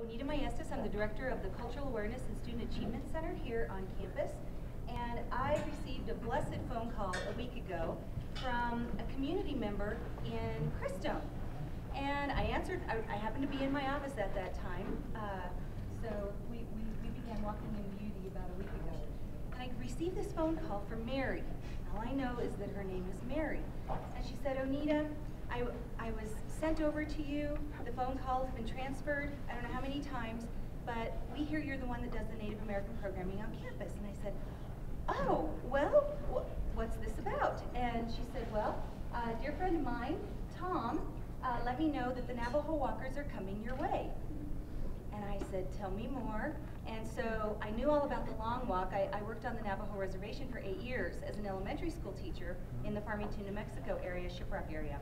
Oneida Maestas. I'm the director of the Cultural Awareness and Student Achievement Center here on campus. And I received a blessed phone call a week ago from a community member in Crestone. And I answered. I happened to be in my office at that time. So we began walking in beauty about a week ago. And I received this phone call from Mary. All I know is that her name is Mary. And she said, Oneida, I was sent over to you. The phone call has been transferred, I don't know how many times, but we hear you're the one that does the Native American programming on campus. And I said, oh, well, what's this about? And she said, well, a dear friend of mine, Tom, let me know that the Navajo walkers are coming your way. And I said, tell me more. And so I knew all about the long walk. I worked on the Navajo reservation for 8 years as an elementary school teacher in the Farmington, New Mexico area, Shiprock area.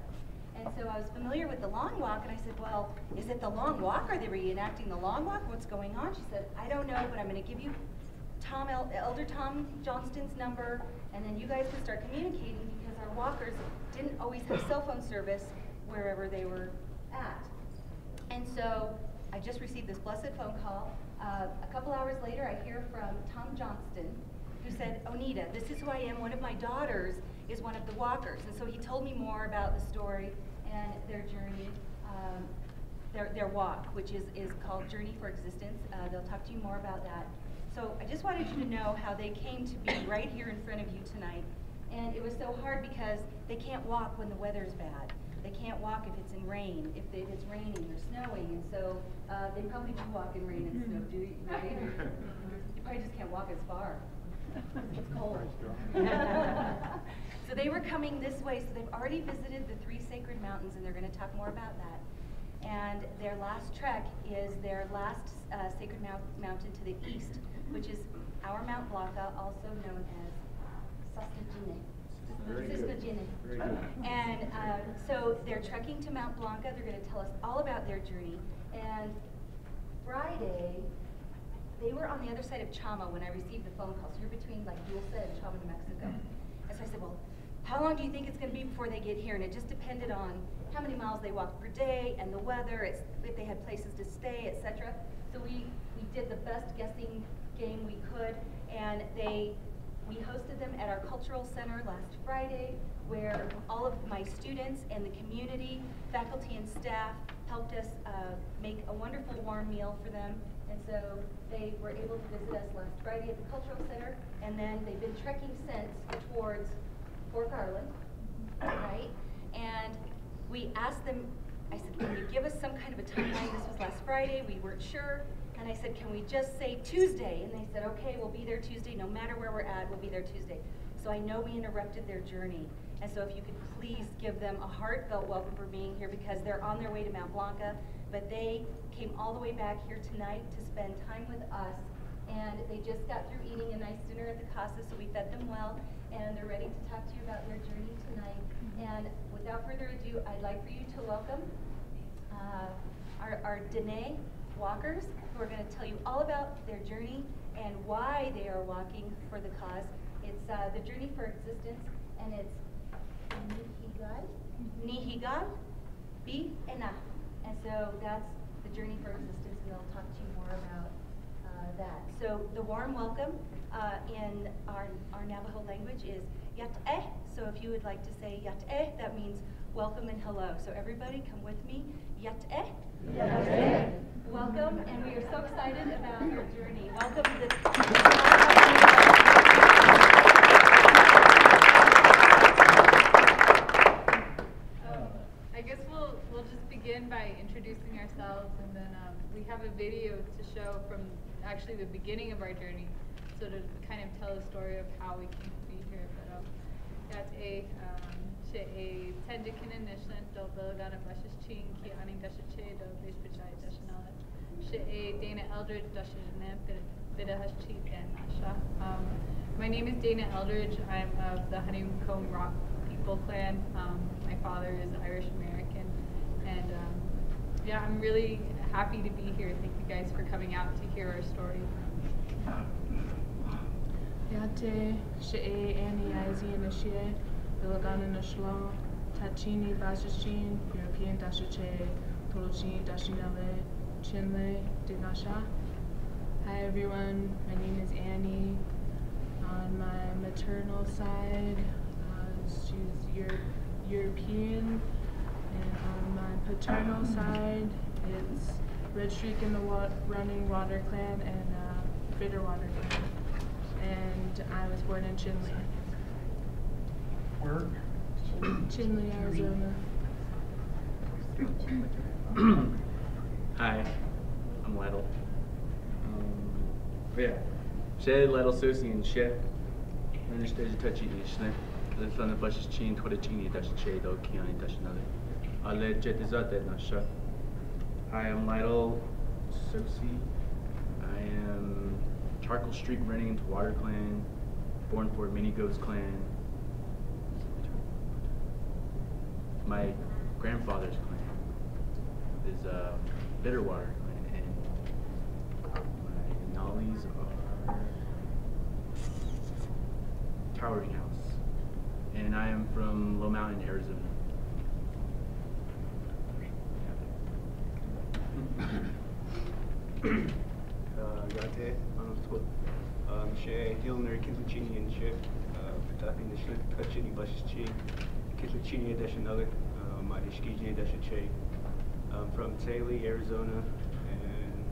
And so I was familiar with the long walk, and I said, well, is it the long walk? Are they reenacting the long walk? What's going on? She said, I don't know, but I'm going to give you Elder Tom Johnston's number, and then you guys can start communicating, because our walkers didn't always have cell phone service wherever they were at. And so I just received this blessed phone call. A couple hours later, I hear from Tom Johnston, who said, Oneida, this is who I am. One of my daughters is one of the walkers. And so he told me more about the story and their journey, their walk, which is called Journey for Existence. They'll talk to you more about that. So I just wanted you to know how they came to be right here in front of you tonight. And it was so hard because they can't walk when the weather's bad. They can't walk if it's in rain, if it's raining or snowing, and so they probably do walk in rain and snow, do you, right? You probably just can't walk as far. It's cold. So they were coming this way, so they've already visited the 3 sacred mountains, and they're going to talk more about that. And their last trek is their last sacred mountain to the east, which is our Mount Blanca, also known as Saskatchewan. And so they're trekking to Mount Blanca. They're going to tell us all about their journey. And Friday, they were on the other side of Chama when I received the phone call. So you're between like Dulce and Chama, New Mexico. And so I said, well, how long do you think it's going to be before they get here? And it just depended on how many miles they walked per day and the weather, if they had places to stay, etc. So we did the best guessing game we could, and we hosted them at our cultural center last Friday, where all of my students and the community, faculty and staff helped us make a wonderful warm meal for them. And so they were able to visit us last Friday at the cultural center, and then they've been trekking since towards Fort Garland, right? And we asked them, I said, can you give us some kind of a timeline? This was last Friday, we weren't sure. And I said, can we just say Tuesday? And they said, okay, we'll be there Tuesday. No matter where we're at, we'll be there Tuesday. So I know we interrupted their journey. And so if you could please give them a heartfelt welcome for being here, because they're on their way to Mount Blanca, but they came all the way back here tonight to spend time with us. And they just got through eating a nice dinner at the CASA, so we fed them well. And they're ready to talk to you about their journey tonight. And without further ado, I'd like for you to welcome our Dine walkers, who are going to tell you all about their journey and why they are walking for the cause. It's the Journey for Existence, and it's Nihigal Bi-Ena. And so that's the Journey for Existence, and they'll talk to you more about that. So the warm welcome in our Navajo language is Yat-eh. So if you would like to say Yat-eh, that means welcome and hello. So everybody come with me. Yat-eh. Yat-eh. Welcome, and we are so excited about your journey. Welcome to this. I guess we'll just begin by introducing ourselves, and then we have a video to show from actually the beginning of our journey, so to kind of tell the story of how we came to be here. But that's a tendikin initial do bilgana bashes chin ki aning dashache do bishpichai dashanala she Dana Eldridge dashanem bidahash chi and asha. My name is Dana Eldridge. I'm of the Honeycomb Rock people clan. My father is Irish American, and yeah, I'm really happy to be here. Thank you guys for coming out to hear our story. Yate she'e ani yazi initiate bilagana nashlo tachini bashishin European dashache tolochin dashinale Chinle Dinasha. Hi everyone, my name is Annie. On my maternal side, she's European, and on my paternal side, it's Red Streak in the Running Water Clan and Bitterwater Clan. And I was born in Chinle. Where? Chinle, Arizona. Hi, I'm Lytle. She Lytle Susie and She. And there's a touchy Ishne. The son of Bush's chin, Twittachini, Dash Shado, Kiani, Dash another. I'll let Jet is out there, Nasha. Hi, I'm Lytle Susie. I am Charcoal Streak running into Water Clan, born for Mini Ghost Clan. My grandfather's clan is Bitterwater Clan, and my Nollies are Towering House, and I am from Low Mountain, Arizona. Gate, She, Hilner, Kitluchini, and She, Patapi, the Schlitt, Kachini, Bashchi, Kitluchini, Dashanella, Madishkiji, Dashache. I'm from Taylor, Arizona, and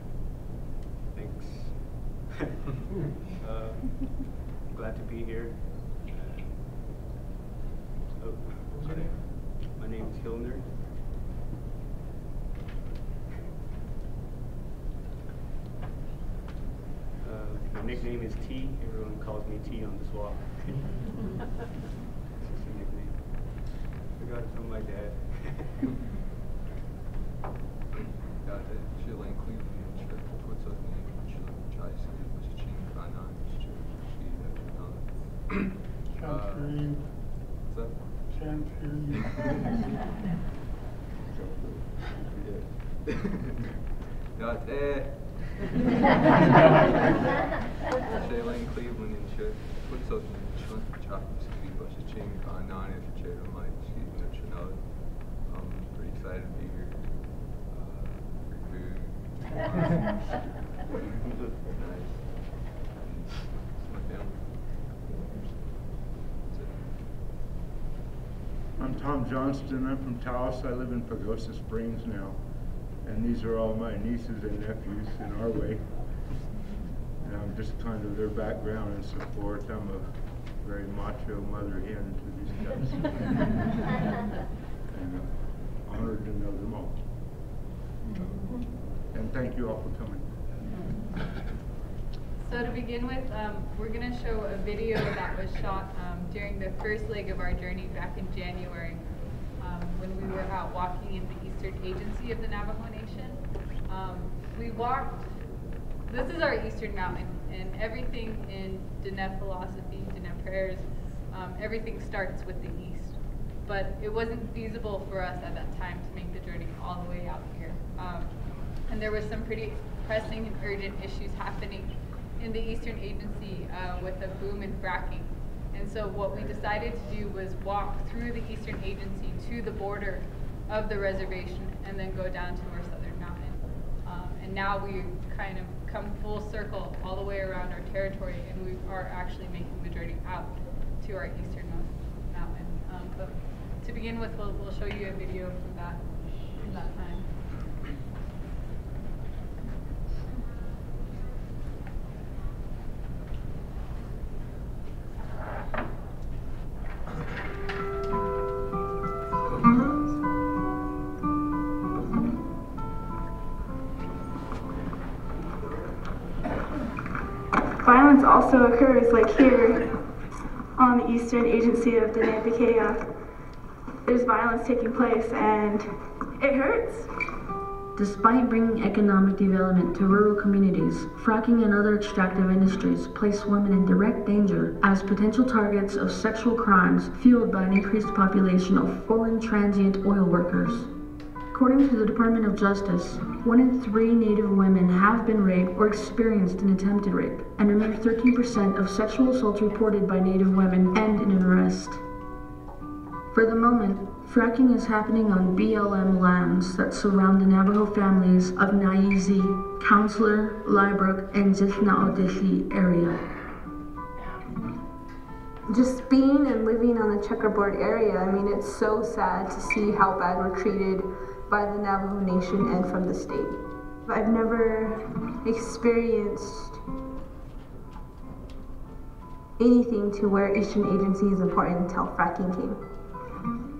thanks. Glad to be here. Oh, sorry. My name is Hilner. My nickname is T. Everyone calls me T on this walk. It's just a nickname. I got it from my dad. Shaylin Cleveland and shit. What's up? I'm pretty excited to be here. Free food. Nice. It's my family. I'm Tom Johnston. I'm from Taos. I live in Pagosa Springs now. And these are all my nieces and nephews in our way. And I'm just kind of their background and support. I'm a very macho mother hen to these guys. And I'm honored to know them all. And thank you all for coming. So to begin with, we're going to show a video that was shot during the first leg of our journey back in January when we were out walking in the Eastern Agency of the Navajo Nation. We walked, this is our Eastern Mountain, and everything in Dine philosophy, Dine prayers, everything starts with the East. But it wasn't feasible for us at that time to make the journey all the way out here. And there was some pretty pressing and urgent issues happening in the Eastern Agency with a boom in fracking. And so what we decided to do was walk through the Eastern Agency to the border of the reservation and then go down to our southern mountain. And now we kind of come full circle all the way around our territory, and we are actually making the journey out to our easternmost mountain. But to begin with, we'll show you a video from that time. Violence also occurs, like here, on the Eastern Agency of Dine. There's violence taking place, and it hurts. Despite bringing economic development to rural communities, fracking and other extractive industries place women in direct danger as potential targets of sexual crimes fueled by an increased population of foreign transient oil workers. According to the Department of Justice, 1 in 3 Native women have been raped or experienced an attempted rape, and a mere 13% of sexual assaults reported by Native women end in an arrest. For the moment, Fracking is happening on BLM lands that surround the Navajo families of Naizi, Counselor, Liebrook, and Jithna-Odishi area. Just being and living on the checkerboard area, I mean, it's so sad to see how bad we're treated by the Navajo Nation and from the state. I've never experienced anything to where Eastern Agency is important until fracking came.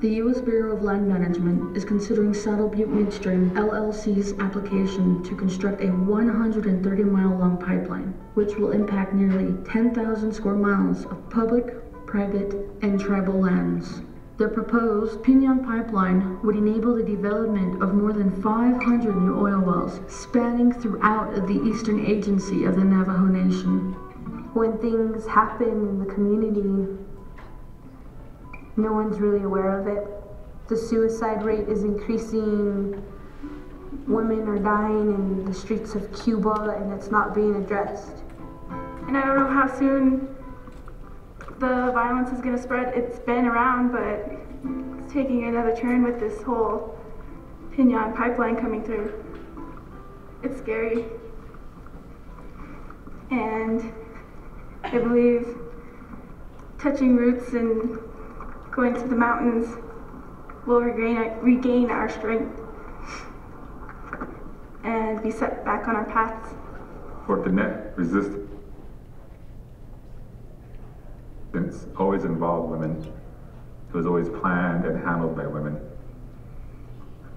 The U.S. Bureau of Land Management is considering Saddle Butte Midstream LLC's application to construct a 130-mile-long pipeline, which will impact nearly 10,000 square miles of public, private, and tribal lands. The proposed Pinyon pipeline would enable the development of more than 500 new oil wells spanning throughout the Eastern Agency of the Navajo Nation. When things happen in the community, no one's really aware of it. The suicide rate is increasing. Women are dying in the streets of Cuba, and it's not being addressed. And I don't know how soon the violence is going to spread. It's been around, but it's taking another turn with this whole Pinyon pipeline coming through. It's scary. And I believe touching roots and going to the mountains will regain our strength and be set back on our paths. For Diné resistance always involved women. It was always planned and handled by women.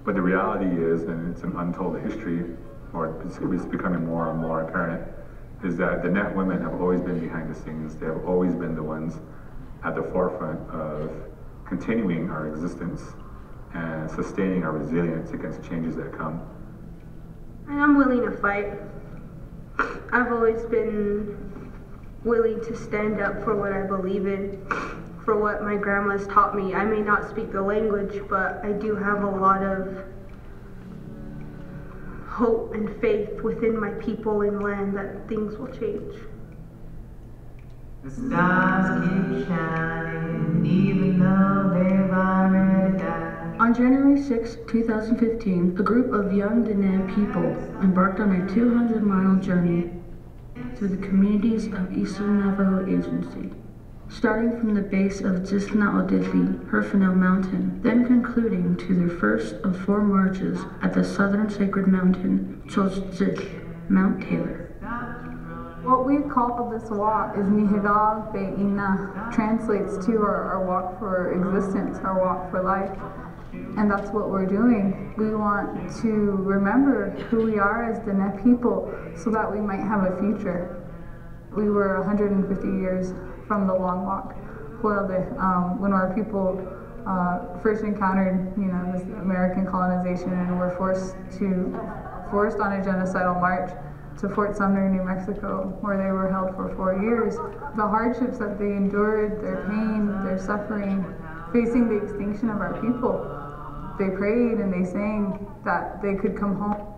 But the reality is, and it's an untold history, or it's becoming more and more apparent, is that Diné women have always been behind the scenes. They have always been the ones at the forefront of continuing our existence and sustaining our resilience against changes that come. And I'm willing to fight. I've always been willing to stand up for what I believe in, for what my grandma's taught me. I may not speak the language, but I do have a lot of hope and faith within my people and land that things will change. The stars keep shining, even though they've already died. On January 6, 2015, a group of young Diné people embarked on a 200-mile journey through the communities of Eastern Navajo Agency, starting from the base of Jithna-Odishi, Herfinale Mountain, then concluding to their first of 4 marches at the southern sacred mountain, Chozich, Mount Taylor. What we call this walk is Nihigal Be'ina, translates to our walk for existence, our walk for life. And that's what we're doing. We want to remember who we are as Diné people so that we might have a future. We were 150 years from the long walk. When our people first encountered, this American colonization and were forced on a genocidal march to Fort Sumner, New Mexico, where they were held for 4 years. The hardships that they endured, their pain, their suffering, facing the extinction of our people. They prayed and they sang that they could come home.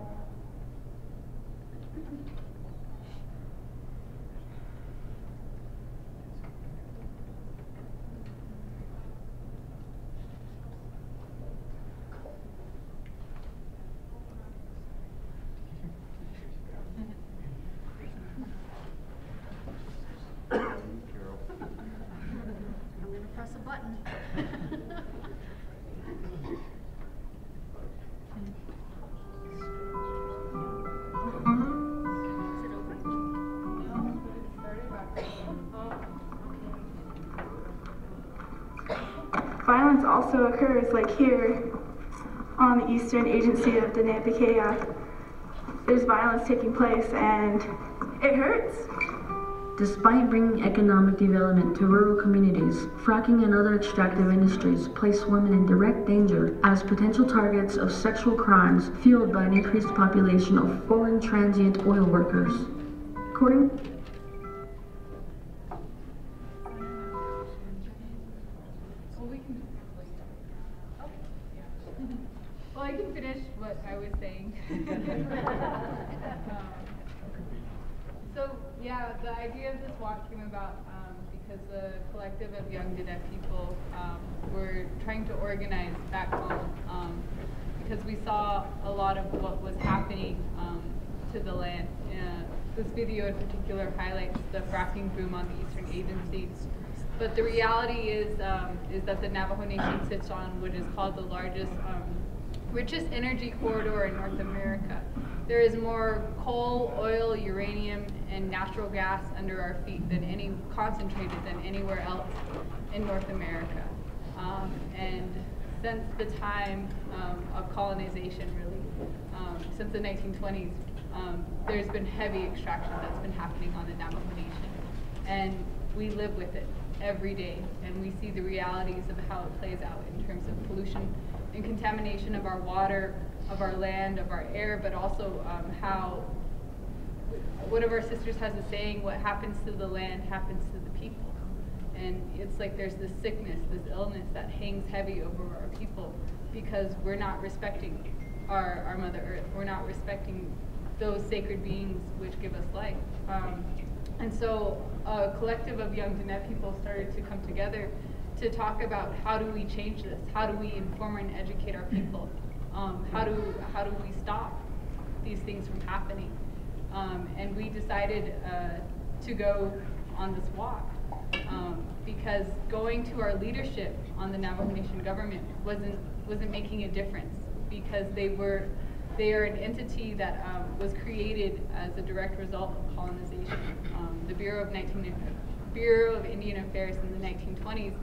I'm gonna press a button. Violence also occurs, like here, on the Eastern Agency of Diné Bikéyah. There's violence taking place, and it hurts. Despite bringing economic development to rural communities, fracking and other extractive industries place women in direct danger as potential targets of sexual crimes fueled by an increased population of foreign transient oil workers. According Well, I can finish what I was saying. So yeah, the idea of this walk came about because the collective of young Dine people were trying to organize back home because we saw a lot of what was happening to the land. This video in particular highlights the fracking boom on the Eastern Agency. But the reality is that the Navajo Nation sits on what is called the largest, richest energy corridor in North America. There is more coal, oil, uranium, and natural gas under our feet concentrated than anywhere else in North America. And since the time of colonization, really, since the 1920s, there's been heavy extraction that's been happening on the Navajo Nation. And we live with it every day, and we see the realities of how it plays out in terms of pollution and contamination of our water, of our land, of our air, but also how one of our sisters has a saying, what happens to the land happens to the people. And it's like there's this sickness, this illness that hangs heavy over our people because we're not respecting our Mother Earth. We're not respecting those sacred beings which give us life. And so a collective of young Dine people started to come together to talk about how do we change this? How do we inform and educate our people? How do we stop these things from happening? And we decided to go on this walk because going to our leadership on the Navajo Nation government wasn't making a difference because they are an entity that was created as a direct result of colonization. The Bureau of Indian Affairs in the 1920s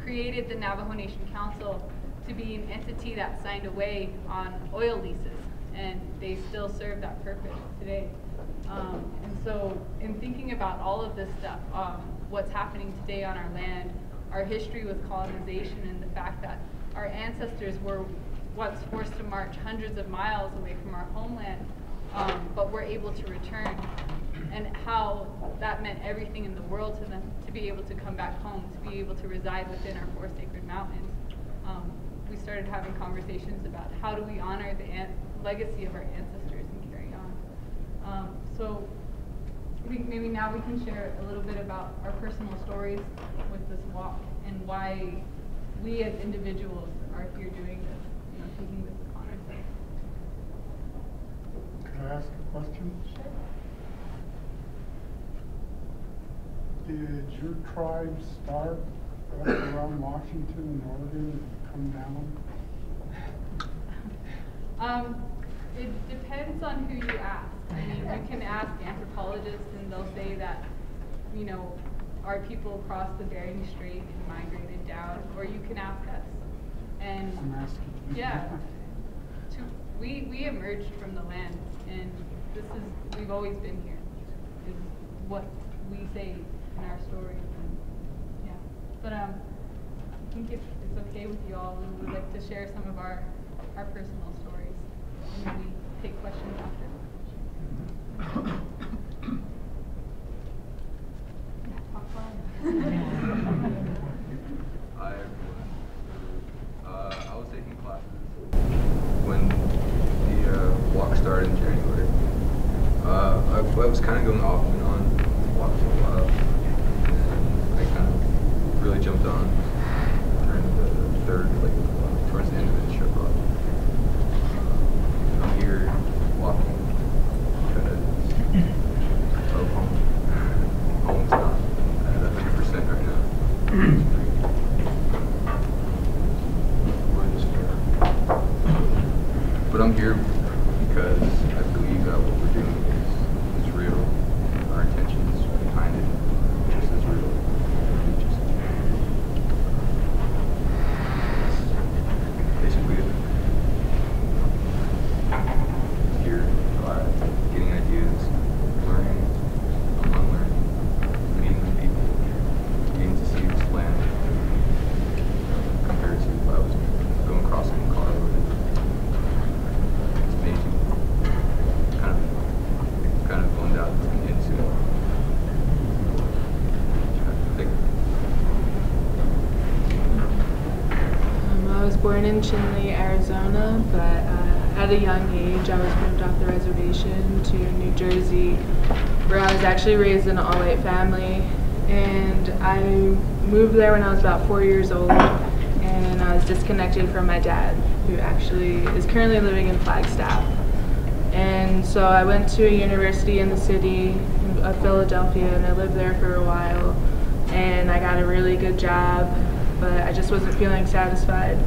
created the Navajo Nation Council to be an entity that signed away on oil leases, and they still serve that purpose today. And so in thinking about all of this stuff, what's happening today on our land, our history with colonization, and the fact that our ancestors were once forced to march hundreds of miles away from our homeland, but were able to return, and how that meant everything in the world to them to be able to come back home, to be able to reside within our 4 sacred mountains. We started having conversations about how do we honor the legacy of our ancestors and carry on. So I think maybe now we can share a little bit about our personal stories with this walk and why we as individuals are here doing this, taking this upon ourselves. Can I ask a question? Sure. Did your tribe start up around Washington and Oregon and come down? It depends on who you ask. I mean, you can ask anthropologists and they'll say that, our people crossed the Bering Strait and migrated down, or you can ask us. And I'm asking. yeah, we emerged from the land, and we've always been here, is what we say in our story. And, yeah, but I think if it's okay with you all, we would like to share some of our personal stories, and maybe take questions after. Hi everyone. I was taking classes when the walk started in January. I was kind of going off and on, walking for a while, and I kind of really jumped on during the third, towards the end of the trip. I'm here walking, kind of home. Home's not at 100% right now. But I'm here because I believe that what we're doing is real. Our intentions behind it just as real. Basically it. Here, getting ideas, learning, unlearning, meeting with people, getting to see this land compared to if I was going across it in a car. It's amazing. Kind of blend out into I was born in Chinle, Arizona, but at a young age I was moved off the reservation to New Jersey, where I was actually raised in an all-white family, and I moved there when I was about 4 years old, and I was disconnected from my dad, who actually is currently living in Flagstaff. And so I went to a university in the city of Philadelphia, and I lived there for a while, and I got a really good job, but I just wasn't feeling satisfied.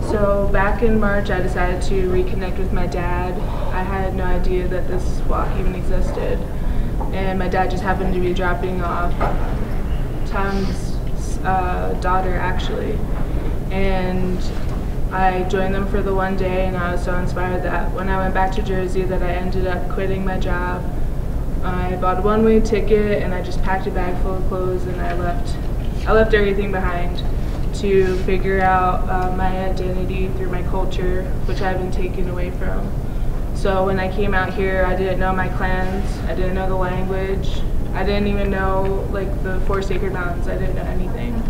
So back in March, I decided to reconnect with my dad. I had no idea that this walk even existed, and my dad just happened to be dropping off Tom's daughter, actually, and I joined them for the one day, and I was so inspired that when I went back to Jersey that I ended up quitting my job. I bought a one-way ticket, and I just packed a bag full of clothes, and I left everything behind to figure out my identity through my culture, which I've been taken away from. So when I came out here, I didn't know my clans, I didn't know the language, I didn't even know like the 4 sacred mountains, I didn't know anything.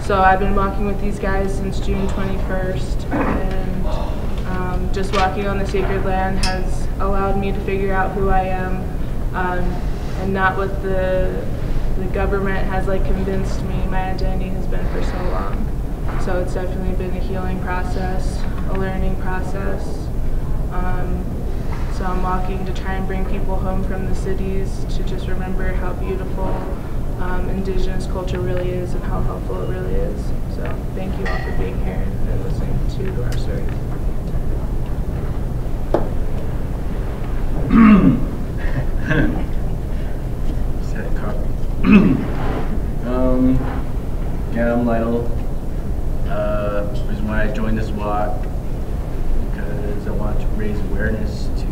So I've been walking with these guys since June 21st, and just walking on the sacred land has allowed me to figure out who I am, and not what the government has like convinced me my identity has been for so long. So it's definitely been a healing process, a learning process. So I'm walking to try and bring people home from the cities to just remember how beautiful indigenous culture really is and how helpful it really is. So thank you all for being here and listening to our stories. Set copy. Yeah, I'm Lytle. The reason why I joined this walk because I want to raise awareness to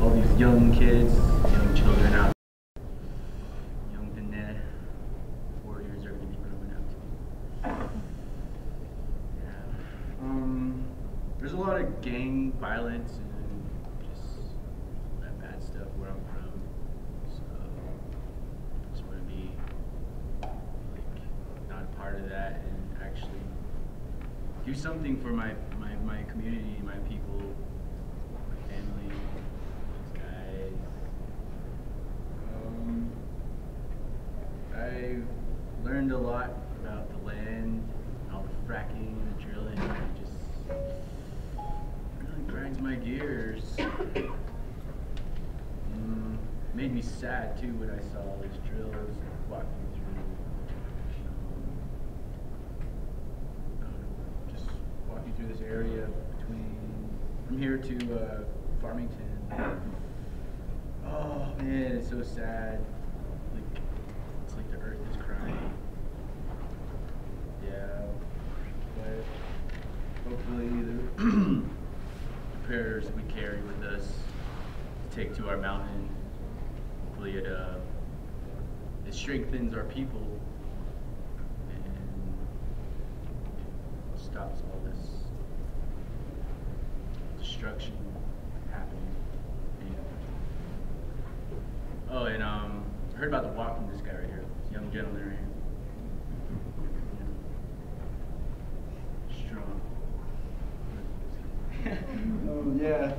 all these young kids, young children out there. Young Dine warriors are going to be growing up. Yeah. There's a lot of gang violence and just that bad stuff where I'm from. So I just want to be like not a part of that and actually do something for my community, my people, my family, these guys. I learned a lot about the land, all the fracking and the drilling. It just really grinds my gears. Made me sad too when I saw all these drills walking through. Just walking through this area from here to Farmington. Oh man, it's so sad. Like it's like the earth is crying. Yeah, but hopefully the prayers we carry with us to take to our mountain. Hopefully it strengthens our people and stops all this destruction happening. Oh, and I heard about the walk from this guy right here, this young gentleman right here. Strong. Oh yeah,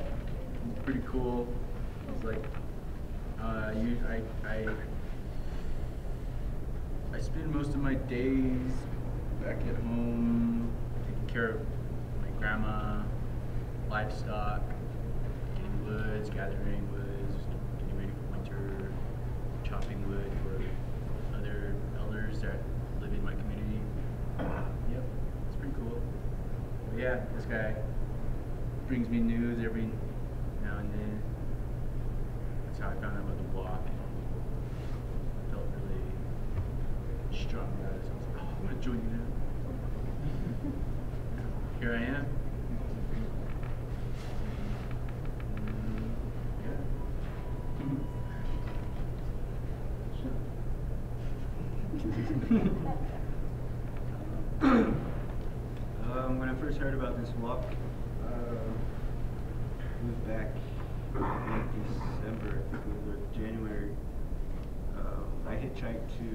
it's pretty cool. It's like I spend most of my days back at home taking care of my grandma, livestock, getting woods, gathering woods, getting ready for winter, chopping wood for other elders that live in my community. Yep, it's pretty cool. But yeah, this guy brings me news every now and then. That's how I found out about the walk. I felt really strong about it. So I was like, oh, I'm going to join you now. Here I am. When I first heard about this walk, it was back in December, or January. I hitchhiked to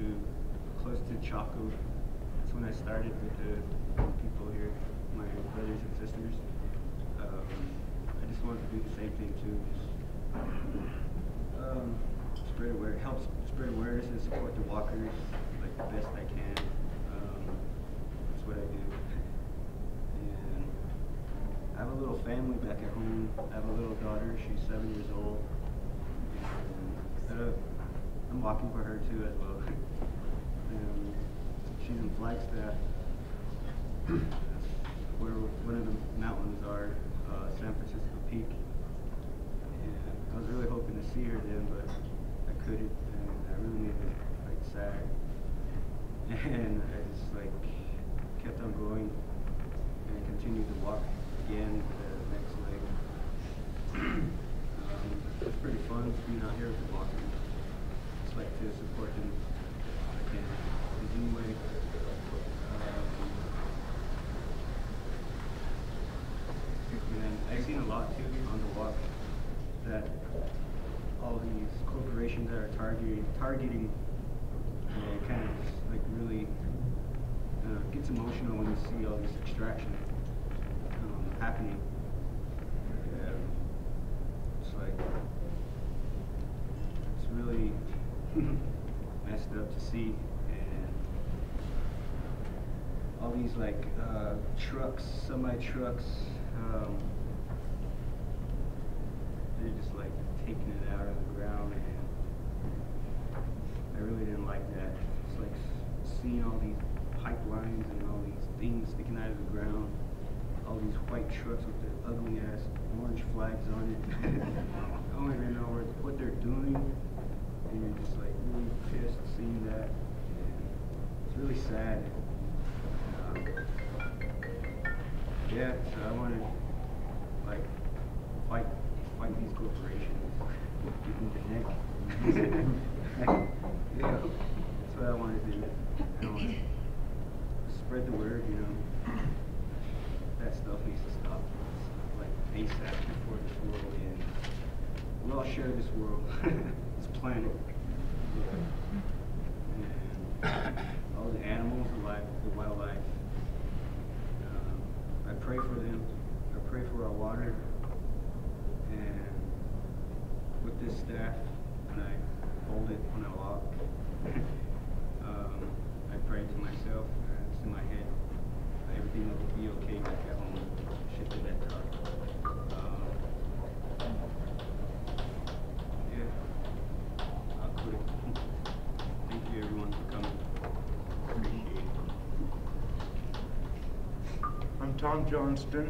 close to Chaco. That's when I started with the people here, my brothers and sisters. I just wanted to do the same thing too. Just help spread awareness and support the walkers like the best I can. That's what I do. And I have a little family back at home. I have a little daughter. She's 7 years old. And I'm walking for her too as well. And she's in Flagstaff. That's where one of the mountains are, San Francisco Peak. And I was really hoping to see her then, but I couldn't, and I really made it like sad. And I just like kept on going and continued to walk again the next leg. It's pretty fun being out here with the walkers. Just like to support them if I can in any way. And I've seen a lot too on the walk that all these corporations that are targeting kind of like really gets emotional when you see all this extraction happening. It's like it's really messed up to see, and all these like trucks, semi-trucks. They're just like taking it out of the ground, and I really didn't like that. It's like seeing all these pipelines and all these things sticking out of the ground, all these white trucks with their ugly ass orange flags on it. I don't even know what they're doing, and you're just like really pissed seeing that. And it's really sad. Yeah, so I want to like fight these corporations, give them the neck. Yeah, that's what I want to do. I want to spread the word, you know. That stuff needs to stop. Like ASAP before this world ends. We all share this world, this planet. And all the animals, the wildlife. I pray for them. I pray for our water. And with this staff, when I hold it, when I walk, I pray to myself, it's in my head, everything will be okay back at home, shifted that talk. Yeah, I'll quit. Thank you everyone for coming. Appreciate it. I'm Tom Johnston.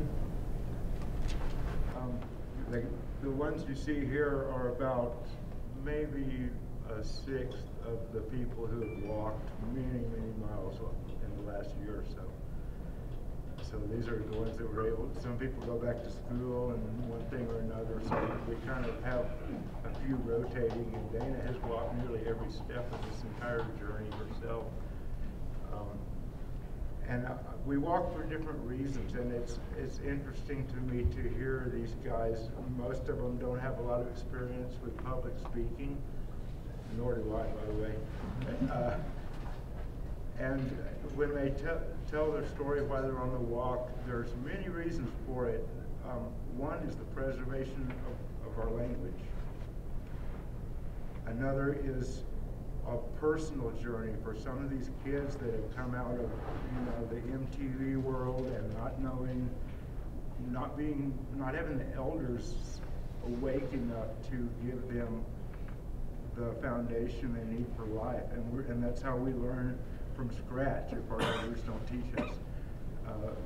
The ones you see here are about maybe a sixth of the people who have walked many, many miles in the last year or so. So these are the ones that were able, some people go back to school and one thing or another, so we kind of have a few rotating, and Dana has walked nearly every step of this entire journey herself. And we walk for different reasons, and it's interesting to me to hear these guys. Most of them don't have a lot of experience with public speaking, nor do I, by the way. And when they tell their story while they're on the walk, there's many reasons for it. One is the preservation of our language. Another is a personal journey for some of these kids that have come out of, the MTV world and not knowing, not having the elders awake enough to give them the foundation they need for life, and that's how we learn from scratch if our elders don't teach us.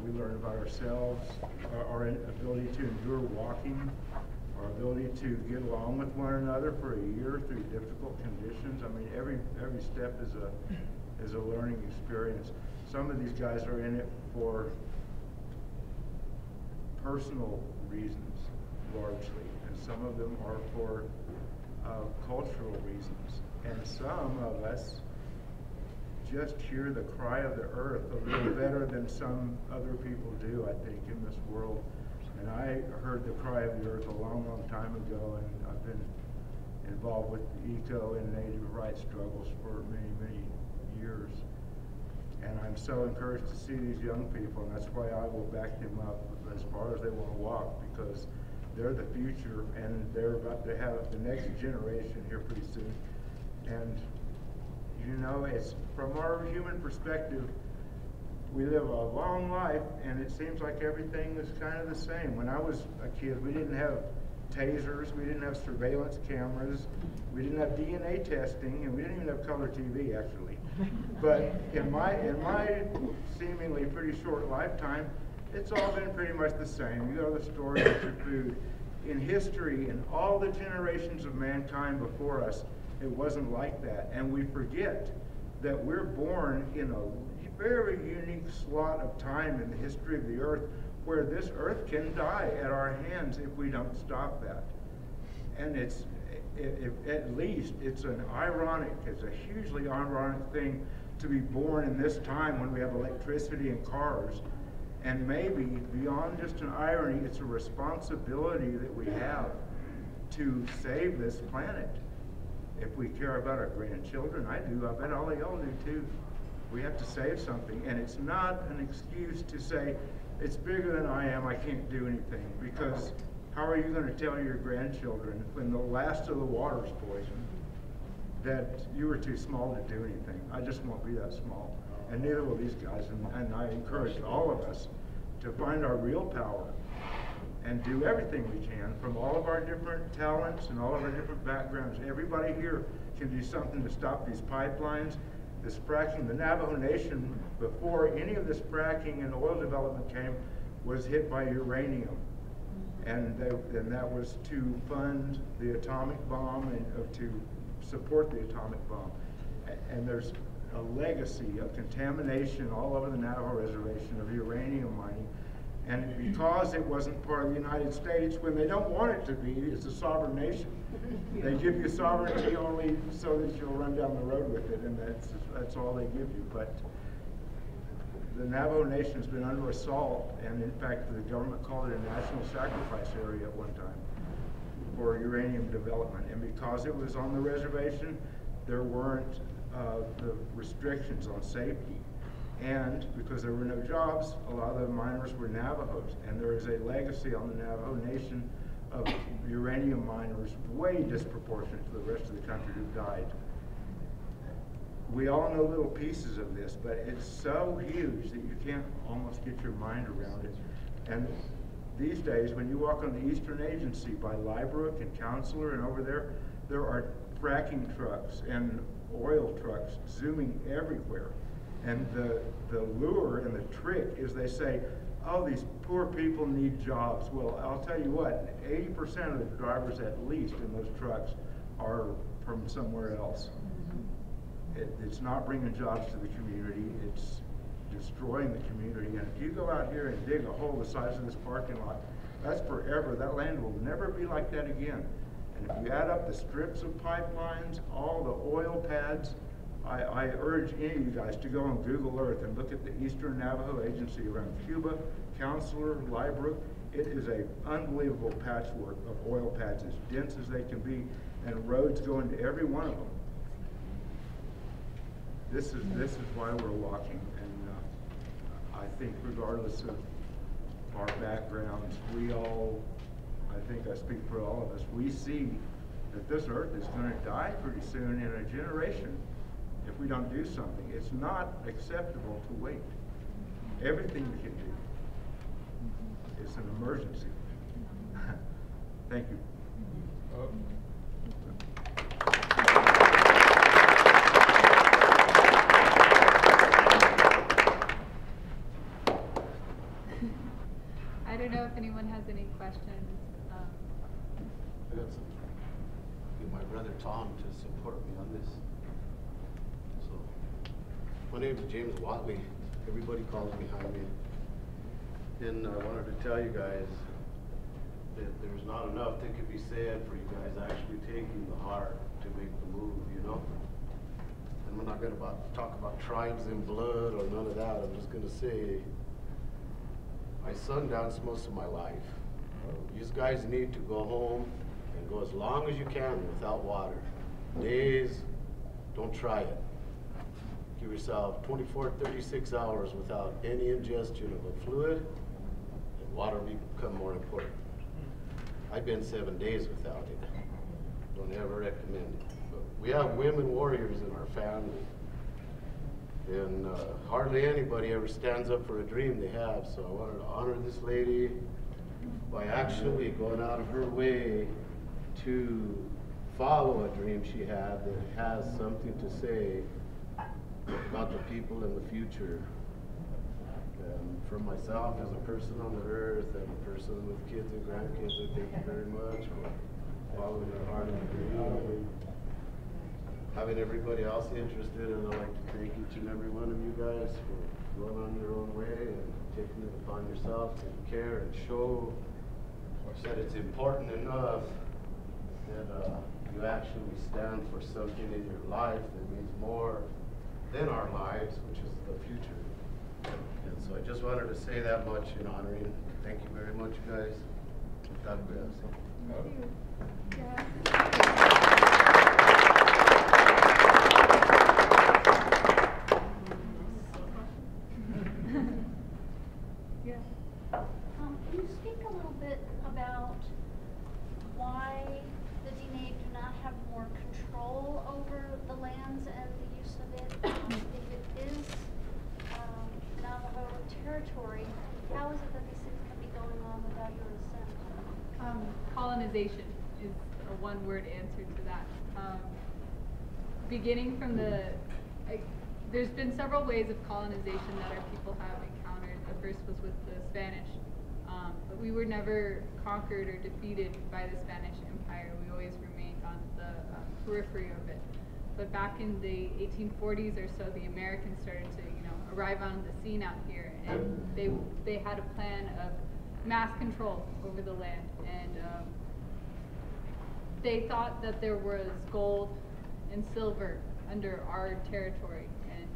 We learn about ourselves, our ability to endure walking, our ability to get along with one another for a year through difficult conditions. I mean, every step is a learning experience. Some of these guys are in it for personal reasons, largely, and some of them are for cultural reasons. And some of us just hear the cry of the earth a little better than some other people do, I think, in this world. And I heard the cry of the earth a long, long time ago, and I've been involved with eco and native rights struggles for many, many years. And I'm so encouraged to see these young people, and that's why I will back them up as far as they want to walk, because they're the future, and they're about to have the next generation here pretty soon. And you know, it's from our human perspective, we live a long life, and it seems like everything is kind of the same. When I was a kid, we didn't have tasers, we didn't have surveillance cameras, we didn't have DNA testing, and we didn't even have color TV, actually. But in my seemingly pretty short lifetime, it's all been pretty much the same. You go to the store, get your food. In history, in all the generations of mankind before us, it wasn't like that. And we forget that we're born in a very unique slot of time in the history of the earth where this earth can die at our hands if we don't stop that. And at least it's a hugely ironic thing to be born in this time when we have electricity and cars. And maybe beyond just an irony, it's a responsibility that we have to save this planet. If we care about our grandchildren, I do, I bet all of y'all do too. We have to save something, and it's not an excuse to say, it's bigger than I am, I can't do anything, because how are you going to tell your grandchildren when the last of the water's poisoned that you were too small to do anything? I just won't be that small, and neither will these guys, and I encourage all of us to find our real power and do everything we can from all of our different talents and all of our different backgrounds. Everybody here can do something to stop these pipelines, this fracking. The Navajo Nation, before any of this fracking and oil development came, was hit by uranium. And that was to fund the atomic bomb and to support the atomic bomb. And there's a legacy of contamination all over the Navajo reservation of uranium mining. And because it wasn't part of the United States, when they don't want it to be, it's a sovereign nation. They give you sovereignty only so that you'll run down the road with it, and that's all they give you. But the Navajo Nation has been under assault, and in fact the government called it a national sacrifice area at one time for uranium development. And because it was on the reservation, there weren't the restrictions on safety. And because there were no jobs, a lot of the miners were Navajos. And there is a legacy on the Navajo Nation of uranium miners way disproportionate to the rest of the country who died. We all know little pieces of this, but it's so huge that you can't almost get your mind around it. And these days, when you walk on the Eastern Agency by Liebrook and Counselor and over there are fracking trucks and oil trucks zooming everywhere. And the lure and the trick is they say, oh, these poor people need jobs. Well, I'll tell you what, 80% of the drivers at least in those trucks are from somewhere else. It's not bringing jobs to the community, it's destroying the community. And if you go out here and dig a hole the size of this parking lot, that's forever. That land will never be like that again. And if you add up the strips of pipelines, all the oil pads, I urge any of you guys to go on Google Earth and look at the Eastern Navajo Agency around Cuba, Counselor, Liebrook. It is an unbelievable patchwork of oil pads, as dense as they can be, and roads go into every one of them. This is why we're walking, and I think regardless of our backgrounds, we all, I think I speak for all of us, we see that this earth is going to die pretty soon in a generation. If we don't do something, it's not acceptable to wait. Everything we can do is an emergency. Thank you. I don't know if anyone has any questions. I got some. Get my brother Tom to support me on this. So, my name is James Watley. Everybody calls me Jaime. And I wanted to tell you guys that there's not enough that could be said for you guys actually taking the heart to make the move, you know? And we're not going to talk about tribes in blood or none of that. I'm just going to say, my son danced most of my life. You guys need to go home and go as long as you can without water. Days, don't try it. Give yourself 24, 36 hours without any ingestion of a fluid, and water will become more important. I've been 7 days without it. Don't ever recommend it. But we have women warriors in our family. And hardly anybody ever stands up for a dream they have. So I wanted to honor this lady by actually going out of her way to follow a dream she had that has something to say about the people in the future. And for myself as a person on the earth and a person with kids and grandkids, I thank you very much for following your heart and dream. Having everybody else interested, and I'd like to thank each and every one of you guys for going on your own way and taking it upon yourself to care and show that it's important enough that you actually stand for something in your life that means more than our lives, which is the future. And so I just wanted to say that much in honoring. Thank you very much, guys. God bless. Can you speak a little bit about why the Dine do not have more control over the lands and the use of it? If it is Navajo territory, how is it that these things can be going on without your assent? Colonization is a one-word answer to that. Beginning from there's been several ways of colonization that our people have encountered. The first was with the Spanish. But we were never conquered or defeated by the Spanish Empire. We always remained on the periphery of it. But back in the 1840s or so, the Americans started to, arrive on the scene out here, and they had a plan of mass control over the land, and they thought that there was gold and silver under our territory, and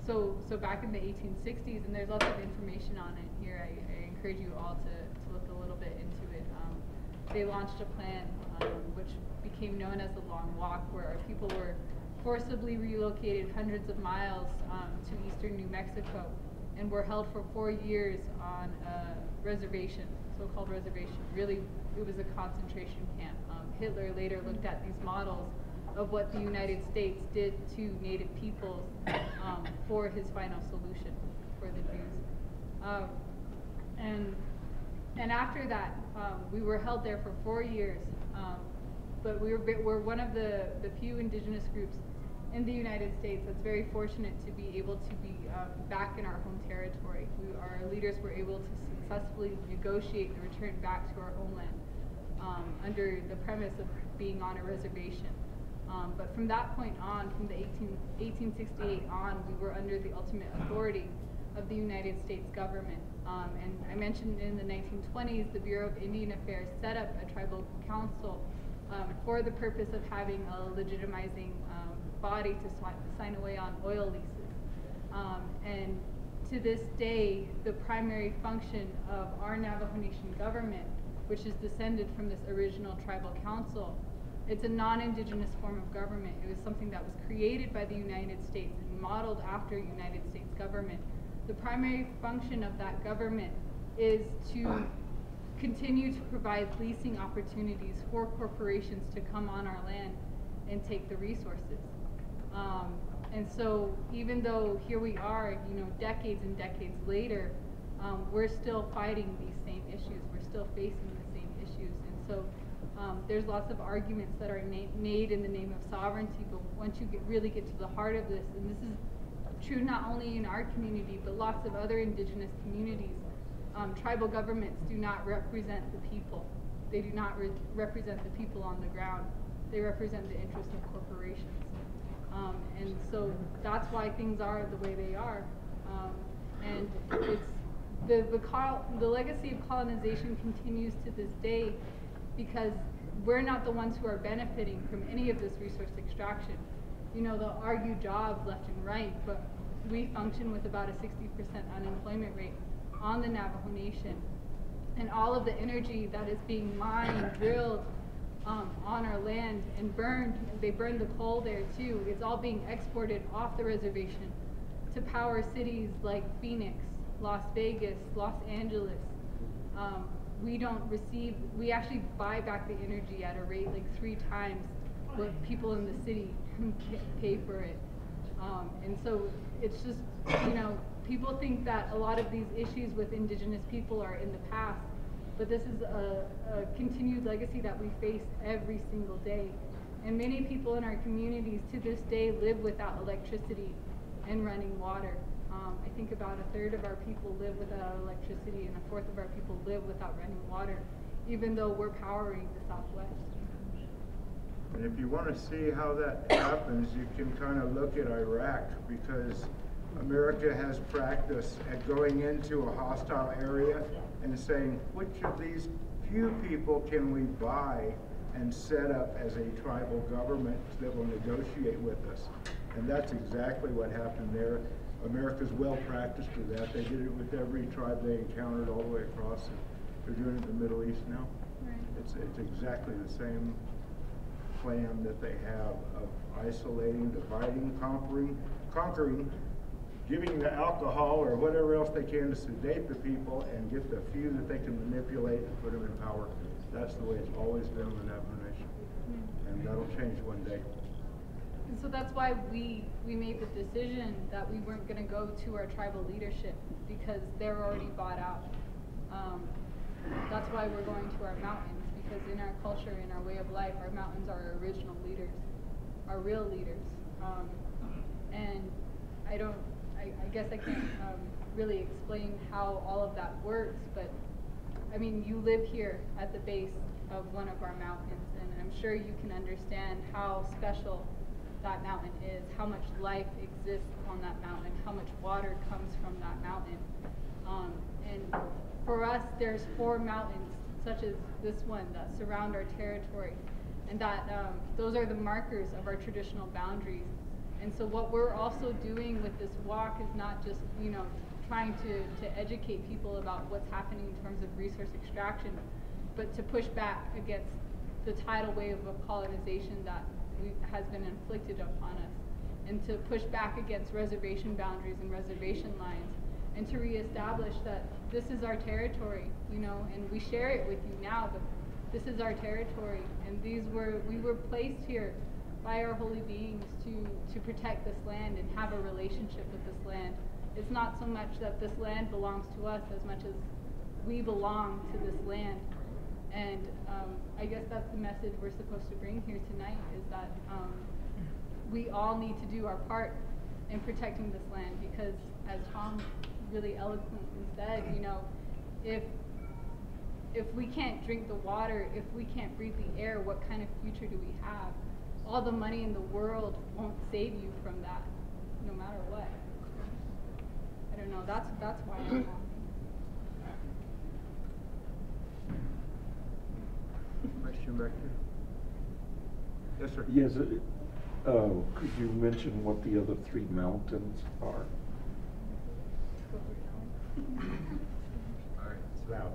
so back in the 1860s, and there's lots of information on it here. I encourage you all to look a little bit into it. They launched a plan which became known as the Long Walk, where our people were forcibly relocated hundreds of miles to eastern New Mexico, and were held for 4 years on a reservation, so-called reservation. Really, it was a concentration camp. Hitler later looked at these models of what the United States did to Native peoples for his final solution for the Jews. And after that, we were held there for 4 years. But we're one of the few indigenous groups in the United States that's very fortunate to be able to be back in our home territory. Our leaders were able to successfully negotiate the return back to our homeland under the premise of being on a reservation. But from that point on, from the 1868 on, we were under the ultimate authority of the United States government. And I mentioned in the 1920s, the Bureau of Indian Affairs set up a tribal council for the purpose of having a legitimizing body to sign away on oil leases. And to this day, the primary function of our Navajo Nation government, which is descended from this original tribal council, it's a non-indigenous form of government. It was something that was created by the United States and modeled after United States government. The primary function of that government is to continue to provide leasing opportunities for corporations to come on our land and take the resources. And so even though here we are, decades and decades later, we're still fighting these same issues. We're still facing the same issues. And so there's lots of arguments that are made in the name of sovereignty, but once you really get to the heart of this, and this is true not only in our community, but lots of other indigenous communities, tribal governments do not represent the people. They do not represent the people on the ground. They represent the interests of corporations. And so that's why things are the way they are. And it's the legacy of colonization continues to this day, because we're not the ones who are benefiting from any of this resource extraction. They'll argue jobs left and right, but we function with about a 60% unemployment rate on the Navajo Nation. And all of the energy that is being mined, drilled on our land and burned, they burn the coal there too, it's all being exported off the reservation to power cities like Phoenix, Las Vegas, Los Angeles. we don't receive, we actually buy back the energy at a rate like 3 times what people in the city pay for it. And so it's just, you know, people think that a lot of these issues with indigenous people are in the past, but this is a continued legacy that we face every single day. And many people in our communities to this day live without electricity and running water. I think about 1/3 of our people live without electricity and 1/4 of our people live without running water, even though we're powering the Southwest. And if you want to see how that happens, you can kind of look at Iraq, because America has practice at going into a hostile area and saying, which of these few people can we buy and set up as a tribal government that will negotiate with us? And that's exactly what happened there. America's well practiced with that. They did it with every tribe they encountered all the way across. And they're doing it in the Middle East now. Right. It's exactly the same plan that they have of isolating, dividing, conquering, giving the alcohol or whatever else they can to sedate the people and get the few that they can manipulate and put them in power. That's the way it's always been in the Navajo Nation. And that'll change one day. And so that's why we made the decision that we weren't going to go to our tribal leadership, because they're already bought out. That's why we're going to our mountains, because in our culture, in our way of life, our mountains are our original leaders, our real leaders. And I guess I can't really explain how all of that works, but I mean, you live here at the base of one of our mountains, and I'm sure you can understand how special that mountain is, how much life exists on that mountain, how much water comes from that mountain. And for us, there's 4 mountains, such as this one, that surround our territory, and that those are the markers of our traditional boundaries. And so what we're also doing with this walk is not just, you know, trying to educate people about what's happening in terms of resource extraction, but to push back against the tidal wave of colonization that has been inflicted upon us, and to push back against reservation boundaries and reservation lines, and to reestablish that this is our territory, you know, and we share it with you now, but this is our territory, and we were placed here by our holy beings to protect this land and have a relationship with this land. It's not so much that this land belongs to us as much as we belong to this land. And I guess that's the message we're supposed to bring here tonight, is that we all need to do our part in protecting this land, because as Tom really eloquently said, you know, if we can't drink the water, if we can't breathe the air, what kind of future do we have? All the money in the world won't save you from that, no matter what. I don't know, that's why I'm walking. Question back here. Yes, sir. Yes, could you mention what the other 3 mountains are? Alright, It's loud.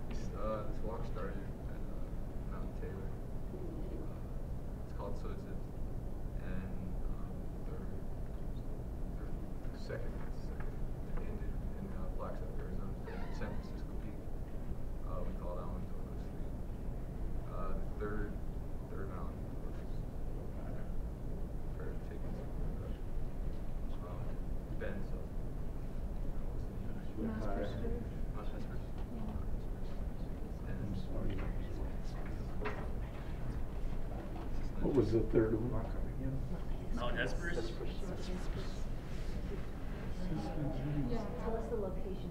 This walk started at Mount Taylor. It's called Soza, and the second ended in Flagstaff, Arizona, San Francisco Peak. We call that one Togo Street. The third mountain was for taking bends of What was the third one? Mount Hesperus? Yeah, tell us the location.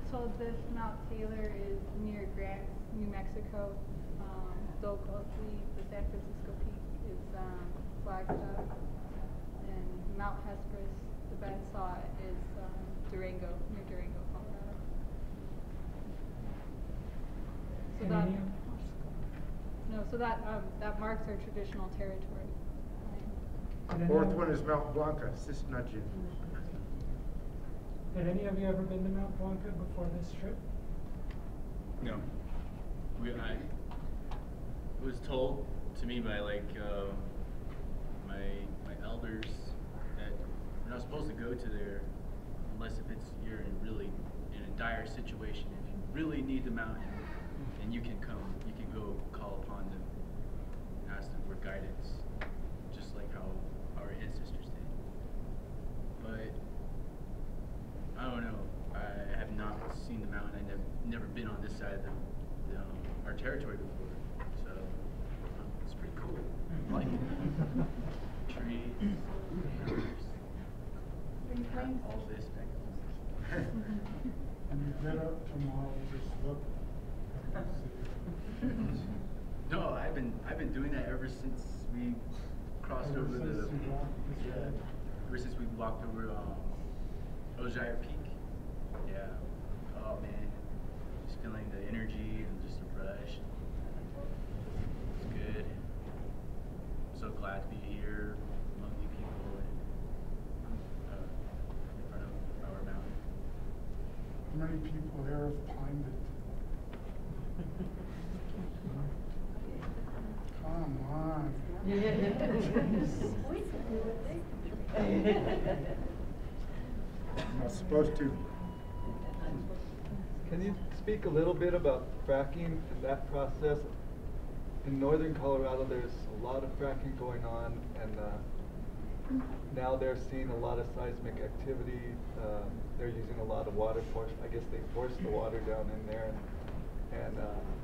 So this Mount Taylor is near Grants, New Mexico. Dolcosli, the San Francisco Peak, is Flagstaff, and Mount Hesperus, the bandsaw, is Durango, near Durango, Colorado. So that marks our traditional territory. The 4th one is Mount Blanca, Cisnachin. Had any of you ever been to Mount Blanca before this trip? No. I was told to me by like my elders that we're not supposed to go to there unless if you're in a dire situation. If you really need the mountain, then you can go call upon them and ask them for guidance, just like how our ancestors did. But I don't know. I have not seen the mountain. I've never been on this side of our territory before, so it's pretty cool. I like it. Trees, rivers, all this back home. When you get up tomorrow, just look and see. No, I've been doing that ever since we crossed over the. Yeah, ever since we walked over Ojai Peak. Yeah. Oh man, just feeling the energy and just the rush. It's good. I'm so glad to be here among you people and in front of our mountain. How many people here have climbed it? Come on. I'm not supposed to. Can you speak a little bit about fracking and that process? In northern Colorado, there's a lot of fracking going on, and now they're seeing a lot of seismic activity. They're using a lot of water force. I guess they force the water down in there, and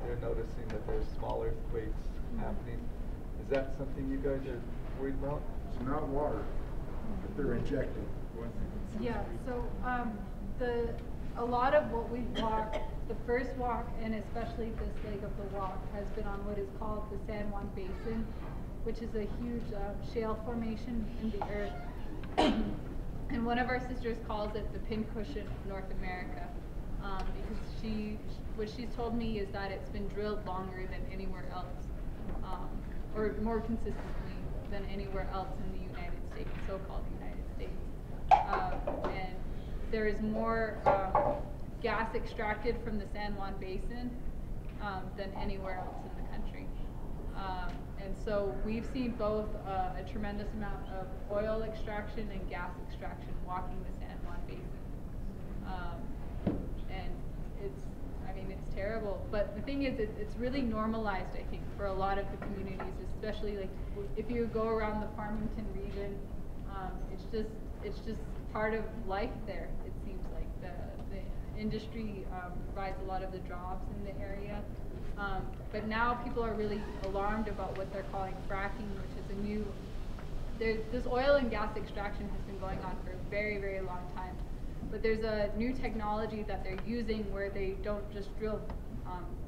they're noticing that there's small earthquakes happening. Is that something you guys are worried about? It's not water, but they're injecting. Yeah, so a lot of what we've walked, the first walk and especially this leg of the walk has been on what is called the San Juan Basin, which is a huge shale formation in the earth. And one of our sisters calls it the pincushion of North America, because what she's told me is that it's been drilled longer than anywhere else, or more consistently than anywhere else in the United States, so-called United States. And there is more gas extracted from the San Juan Basin than anywhere else in the country. And so we've seen both a tremendous amount of oil extraction and gas extraction walking the San Juan Basin. And it's terrible. But the thing is, it's really normalized, I think, for a lot of the communities, especially like if you go around the Farmington region, it's just part of life there. It seems like the industry provides a lot of the jobs in the area. But now people are really alarmed about what they're calling fracking, which is a new, this oil and gas extraction has been going on for a very, very long time. But there's a new technology that they're using where they don't just drill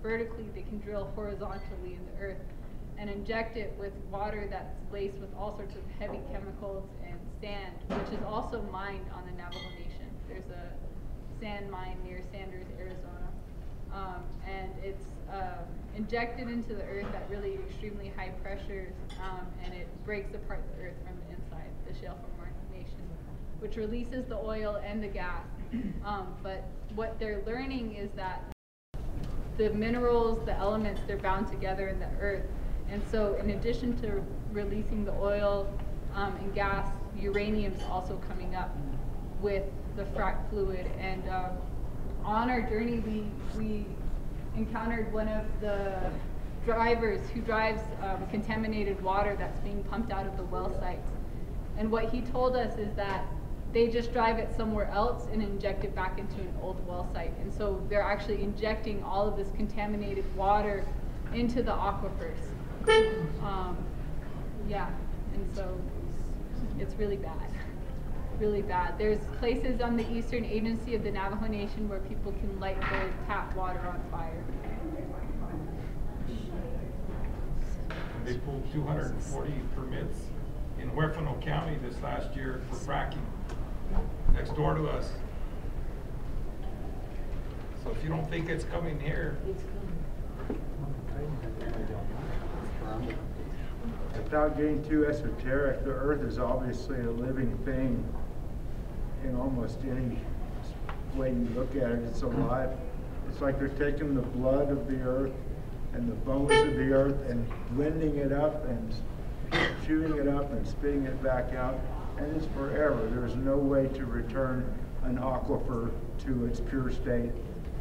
vertically, they can drill horizontally in the earth and inject it with water that's laced with all sorts of heavy chemicals and sand, which is also mined on the Navajo Nation. There's a sand mine near Sanders, Arizona. And it's injected into the earth at really extremely high pressures, and it breaks apart the earth from the inside, the shale formation, which releases the oil and the gas. But what they're learning is that the minerals, the elements, they're bound together in the earth. And so in addition to releasing the oil and gas, uranium's also coming up with the frac fluid. And on our journey, we encountered one of the drivers who drives contaminated water that's being pumped out of the well sites. And what he told us is that they just drive it somewhere else and inject it back into an old well site. And so they're actually injecting all of this contaminated water into the aquifers. Yeah, and so it's really bad. Really bad. There's places on the eastern agency of the Navajo Nation where people can light their tap water on fire. They pulled 240 permits in Huerfano County this last year for fracking, next door to us. So if you don't think it's coming here, it's coming. Without getting too esoteric, the earth is obviously a living thing in almost any way you look at it. It's alive. It's like they're taking the blood of the earth and the bones of the earth and blending it up and chewing it up and spitting it back out, and it's forever. There's no way to return an aquifer to its pure state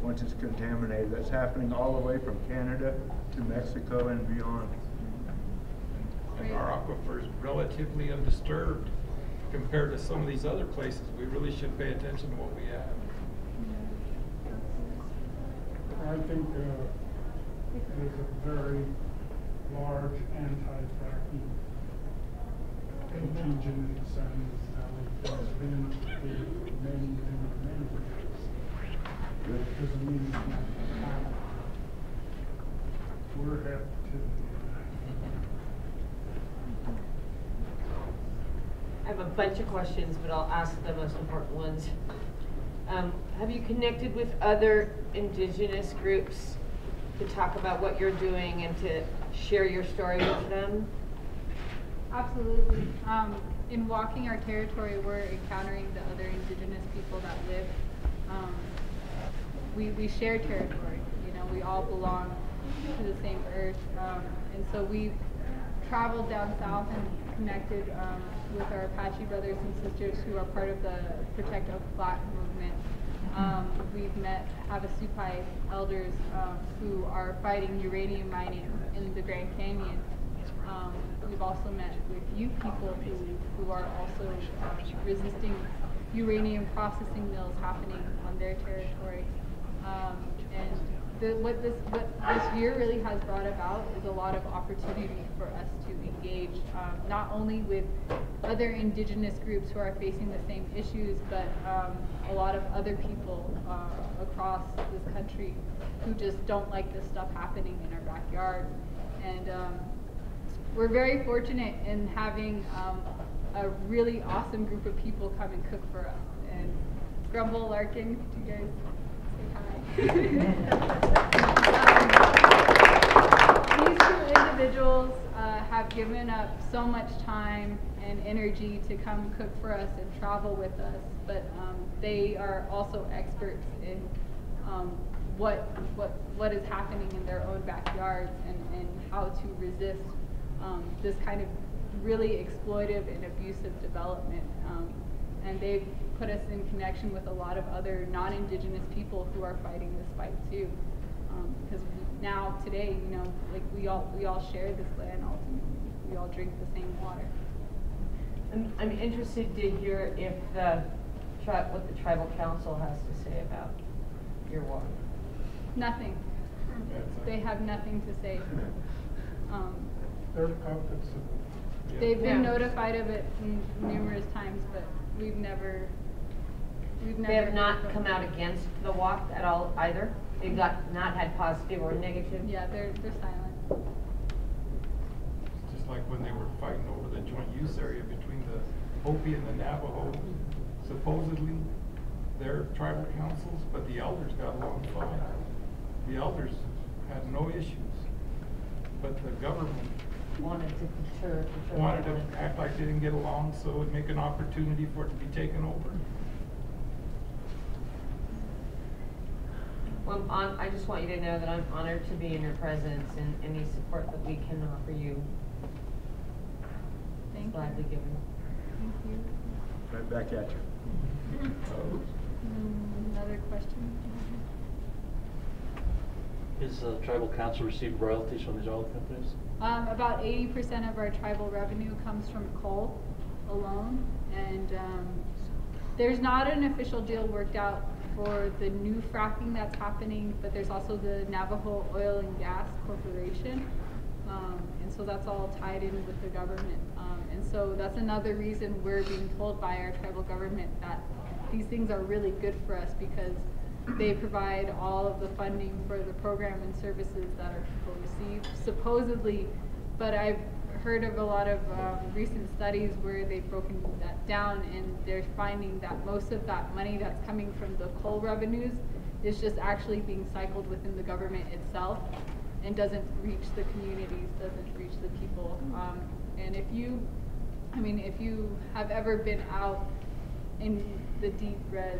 once it's contaminated. That's happening all the way from Canada to Mexico and beyond. And our aquifer is relatively undisturbed compared to some of these other places. We really should pay attention to what we have. I think there's a very large anti-fracking contingent in the San Luis Valley. There's been for many years. It doesn't mean it's not going to happen. We're hep to. I have a bunch of questions, but I'll ask the most important ones. Have you connected with other indigenous groups to talk about what you're doing and to share your story with them? Absolutely. In walking our territory, we're encountering the other indigenous people that live. We share territory. You know, we all belong to the same earth, and so we've traveled down south and connected with our Apache brothers and sisters who are part of the Protect Oak Flat movement. We've met Havasupai elders who are fighting uranium mining in the Grand Canyon. We've also met with youth people who are also resisting uranium processing mills happening on their territory. And what this year really has brought about is a lot of opportunity for us to engage, not only with other indigenous groups who are facing the same issues, but a lot of other people across this country who just don't like this stuff happening in our backyard. And we're very fortunate in having a really awesome group of people come and cook for us. And Grumble, Larkin, do you guys say hi? These two individuals have given up so much time and energy to come cook for us and travel with us, but they are also experts in what is happening in their own backyards and how to resist this kind of really exploitive and abusive development. And they've put us in connection with a lot of other non-indigenous people who are fighting this fight too. Because now, today, you know, like we all share this land ultimately. We all drink the same water. I'm interested to hear if what the tribal council has to say about your walk. Nothing. They have nothing to say. They're puppets. They've been notified of it numerous times, but we've never. They have not come out against the walk at all either. They've not had positive or negative. Yeah, they're silent. It's just like when they were fighting over the joint use area between the Hopi and the Navajo. Supposedly, they're tribal councils, but the elders got along fine. The elders had no issues, but the government wanted to act like they didn't get along, so it would make an opportunity for it to be taken over. Well, I just want you to know that I'm honored to be in your presence and any support that we can offer you. Thank gladly you. given. Thank you. Right back at you. Another question? Has the tribal council received royalties from these oil companies? About 80% of our tribal revenue comes from coal alone, and there's not an official deal worked out for the new fracking that's happening, but there's also the Navajo Oil and Gas Corporation, and so that's all tied in with the government. And so that's another reason we're being told by our tribal government that these things are really good for us, because they provide all of the funding for the program and services that our people receive, supposedly. But I've heard of a lot of recent studies where they've broken that down, and they're finding that most of that money that's coming from the coal revenues is just actually being cycled within the government itself and doesn't reach the communities, doesn't reach the people. And if you have ever been out in the deep res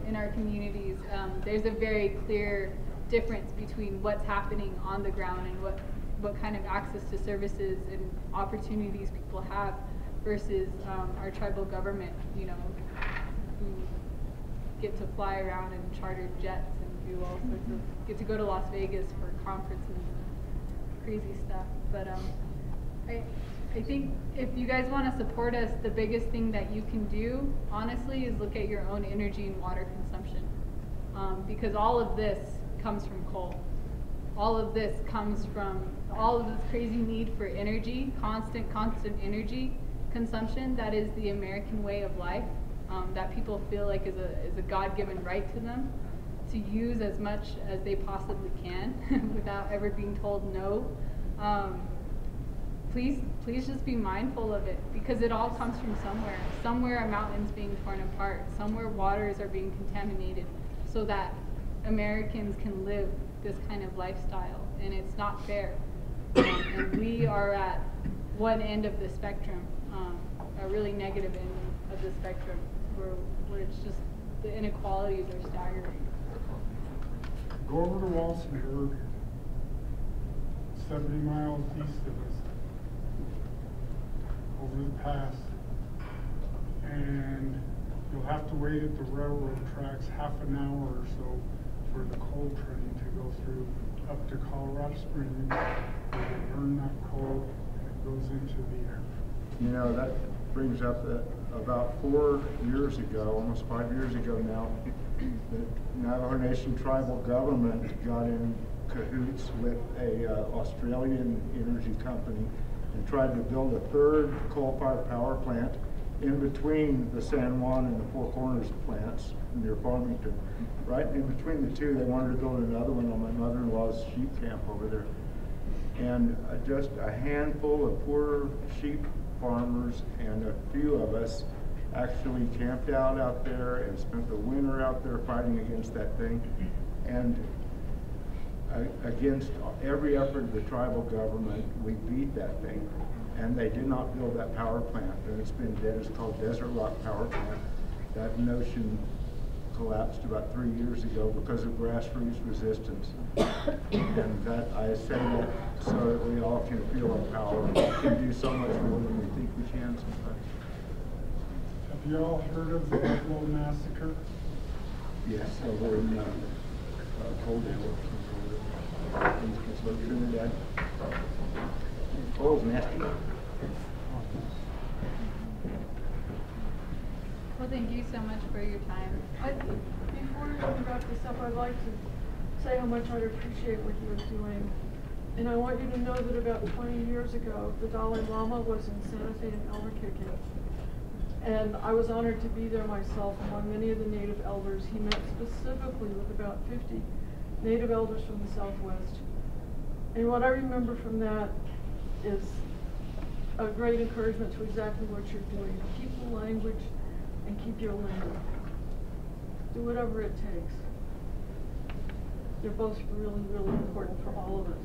in our communities, there's a very clear difference between what's happening on the ground and what kind of access to services and opportunities people have versus our tribal government, you know, who get to fly around in chartered jets and do all sorts of, get to go to Las Vegas for conferences and crazy stuff. But I think if you guys want to support us, the biggest thing that you can do, honestly, is look at your own energy and water consumption. Because all of this comes from coal. All of this comes from all of this crazy need for energy, constant energy consumption. That is the American way of life, that people feel like is a God-given right to them to use as much as they possibly can without ever being told no. Please just be mindful of it, because it all comes from somewhere. Somewhere a mountain's being torn apart. Somewhere waters are being contaminated so that Americans can live this kind of lifestyle, and it's not fair. And we are at one end of the spectrum, a really negative end of the spectrum, where it's just the inequalities are staggering. Go over to Walsenburg, 70 miles east of us, over the pass, and you'll have to wait at the railroad tracks half an hour or so for the coal train to go through up to Colorado Springs, where they burn that coal and it goes into the air. You know, that brings up that about 4 years ago, almost 5 years ago now, the Navajo Nation tribal government got in cahoots with a Australian energy company and tried to build a third coal-fired power plant in between the San Juan and the Four Corners plants near Farmington. Right in between the two, they wanted to build another one on my mother-in-law's sheep camp over there. And just a handful of poor sheep farmers and a few of us actually camped out there and spent the winter out there fighting against that thing. And against every effort of the tribal government, we beat that thing. And they did not build that power plant. And it's been dead. It's called Desert Rock Power Plant. That notion collapsed about 3 years ago because of grassroots resistance. And that I say that so that we all can feel our power. We can do so much more than we think we can sometimes. Have you all heard of the Buffalo Massacre? Yes, over in Coaldale. Trinidad. Oh, it's nasty. Well, thank you so much for your time. Before we wrap this up, I'd like to say how much I appreciate what you're doing. And I want you to know that about 20 years ago, the Dalai Lama was in Santa Fe in Albuquerque. And I was honored to be there myself among many of the native elders. He met specifically with about 50 native elders from the Southwest. And what I remember from that is a great encouragement to exactly what you're doing. Keep the language and keep your land. Do whatever it takes. They're both really, really important for all of us.